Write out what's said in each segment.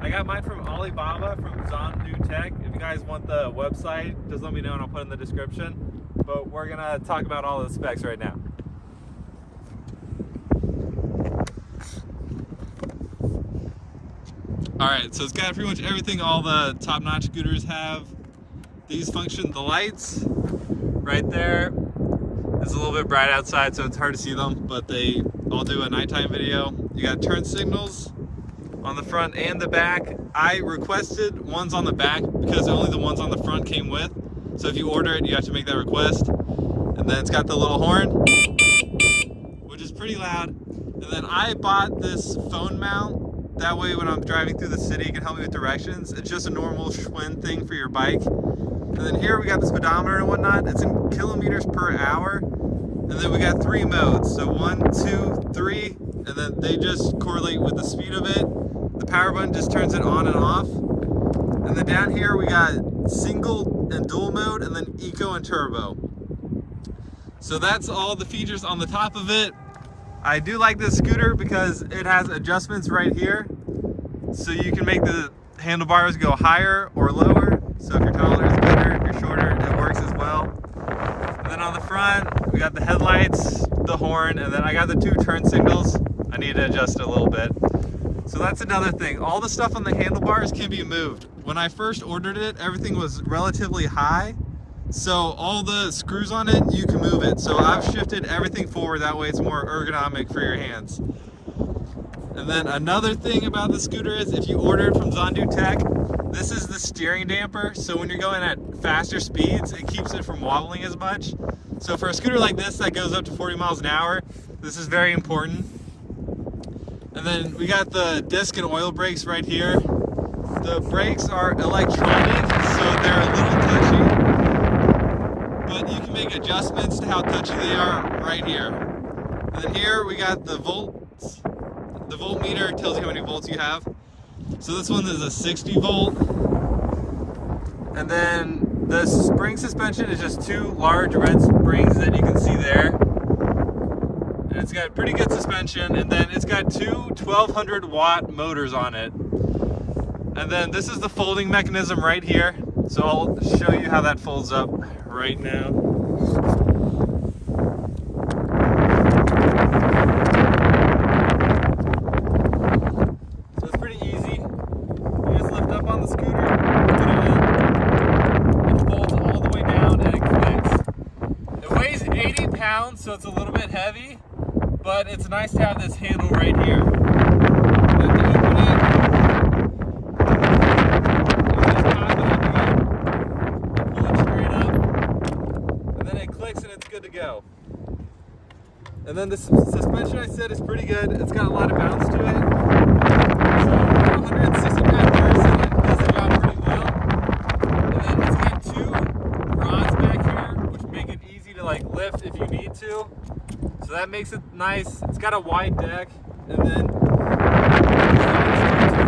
I got mine from Alibaba from Zondoo Tech. If you guys want the website, just let me know and I'll put it in the description. But we're gonna talk about all the specs right now. Alright, so it's got pretty much everything all the top-notch scooters have. These function, the lights right there. It's a little bit bright outside, so it's hard to see them, but they all do a nighttime video. You got turn signals on the front and the back. I requested ones on the back because only the ones on the front came with. So if you order it, you have to make that request. And then it's got the little horn, which is pretty loud. And then I bought this phone mount. That way when I'm driving through the city, it can help me with directions. It's just a normal Schwinn thing for your bike. And then here we got the speedometer and whatnot. It's in kilometers per hour. And then we got 3 modes. So 1, 2, 3, and then they just correlate with the speed of it. The power button just turns it on and off. And then down here we got single and dual mode, and then eco and turbo. So that's all the features on the top of it. I do like this scooter because it has adjustments right here. So you can make the handlebars go higher or lower. So if you're taller, it's better. If you're shorter, it works as well. And then on the front, we got the headlights, the horn, and then I got the 2 turn signals. I need to adjust it a little bit. So that's another thing. All the stuff on the handlebars can be moved. When I first ordered it, everything was relatively high. So all the screws on it, you can move it. So I've shifted everything forward. That way it's more ergonomic for your hands. And then another thing about the scooter is if you order it from Zondoo Tech, this is the steering damper. So when you're going at faster speeds, it keeps it from wobbling as much. So for a scooter like this that goes up to 40 miles an hour, this is very important. And then we got the disc and oil brakes right here. The brakes are electronic, so they're a little touchy. But you can make adjustments to how touchy they are right here. And then here we got the volts. The voltmeter tells you how many volts you have. So this one is a 60 volt. And then the spring suspension is just 2 large red springs that you can see there. And it's got pretty good suspension, and then it's got 2 1200 watt motors on it. And then this is the folding mechanism right here. So I'll show you how that folds up right now. So it's pretty easy. You just lift up on the scooter, put it in, it folds all the way down and it clicks. It weighs 80 pounds, so it's a little bit heavy. But it's nice to have this handle right here. And then to open it, you just pop it up again. You pull it straight up, and then it clicks and it's good to go. And then the suspension I said is pretty good. It's got a lot of bounce to it. So 160 pound person, it does the job pretty well. And then it's got 2 rods back here, which make it easy to like lift if you need to. So that makes it nice. It's got a wide deck, and then turn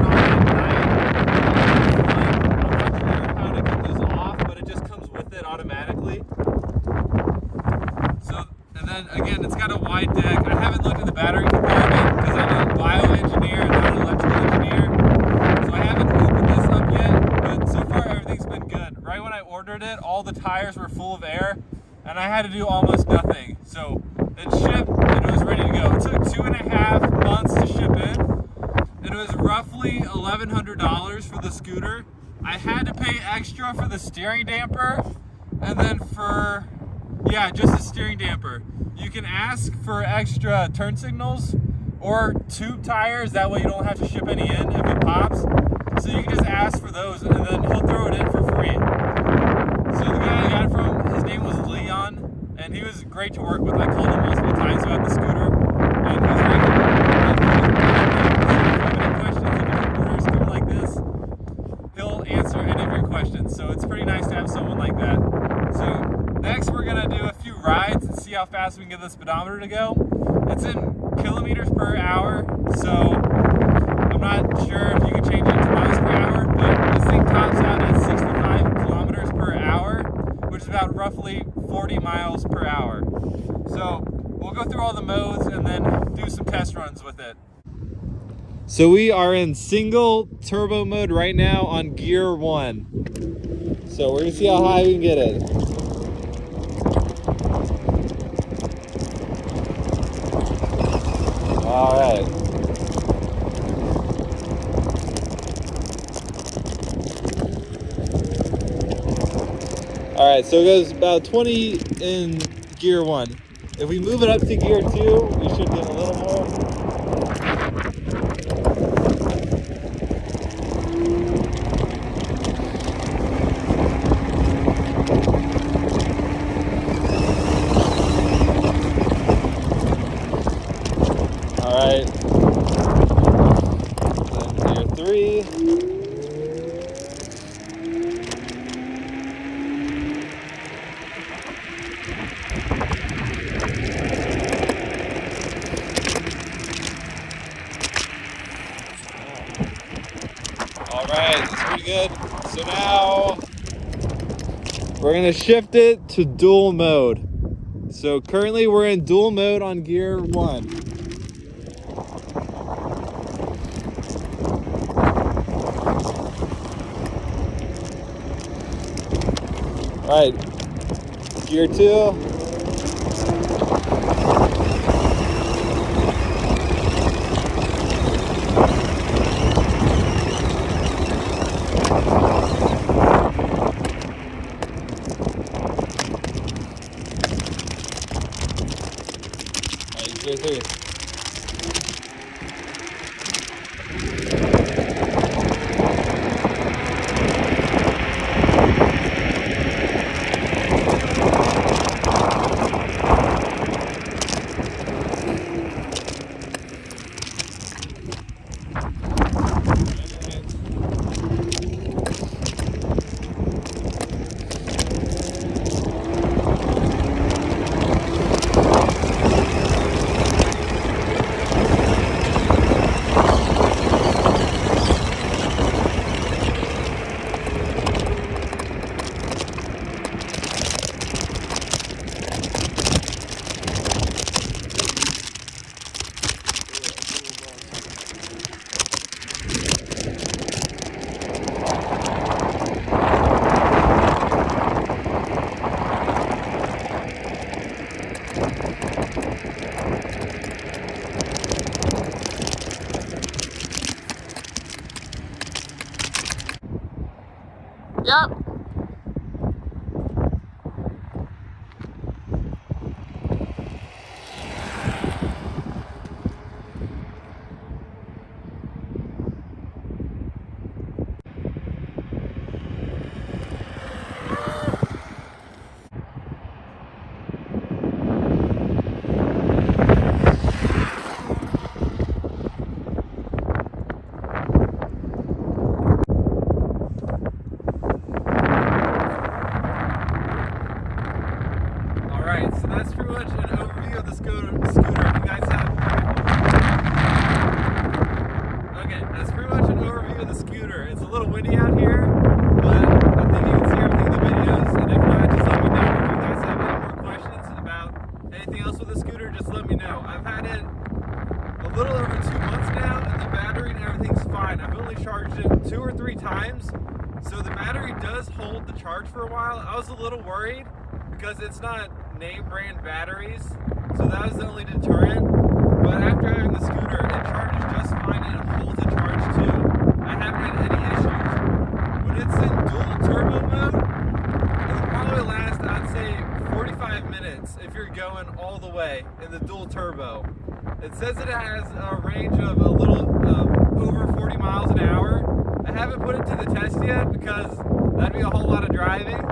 on at night. I'm not sure how to get those off, but it just comes with it automatically. So, and then again, it's got a wide deck. I haven't looked at the battery compartment because I'm a bioengineer and not an electrical engineer. So I haven't opened this up yet, but so far everything's been good. Right when I ordered it, all the tires were full of air, and I had to do almost nothing. So it shipped and it was ready to go. It took 2.5 months to ship in. It was roughly $1,100 for the scooter. I had to pay extra for the steering damper, and then for, yeah, just the steering damper. You can ask for extra turn signals or tube tires, that way you don't have to ship any in if it pops. So you can just ask for those and then he'll throw it in for free. So the guy I got it from, his name was Leon. And he was great to work with. I called him multiple times about the scooter, and he's very good. If you have any questions, if you order a scooter like this, he'll answer any of your questions. So it's pretty nice to have someone like that. So next we're gonna do a few rides and see how fast we can get the speedometer to go. It's in kilometers per hour, so I'm not sure if you can change it to miles per hour, but this thing tops out at 65 kilometers per hour, which is about roughly 40 miles per hour. So we'll go through all the modes and then do some test runs with it. So we are in single turbo mode right now on gear 1. So we're gonna see how high we can get it. All right. All right, so it goes about 20 in gear 1. If we move it up to gear 2, we should get a little more. All right. Then gear 3. All right, that's pretty good. So now we're gonna shift it to dual mode. So currently we're in dual mode on gear 1. All right, gear 2. Gear 3. Yep. So that's pretty much an overview of the scooter. If you guys have... Okay, that's pretty much an overview of the scooter. It's a little windy out here, but I think you can see everything in the videos. And if not, just let me know. If you guys have any more questions about anything else with the scooter, just let me know. I've had it a little over 2 months now, and the battery and everything's fine. I've only charged it 2 or 3 times, so the battery does hold the charge for a while. I was a little worried because it's not name brand batteries, so that was the only deterrent. But after having the scooter, it charges just fine and it holds the charge too. I haven't had any issues. When it's in dual turbo mode, it'll probably last, I'd say, 45 minutes if you're going all the way in the dual turbo. It says that it has a range of a little over 40 miles an hour. I haven't put it to the test yet because that'd be a whole lot of driving.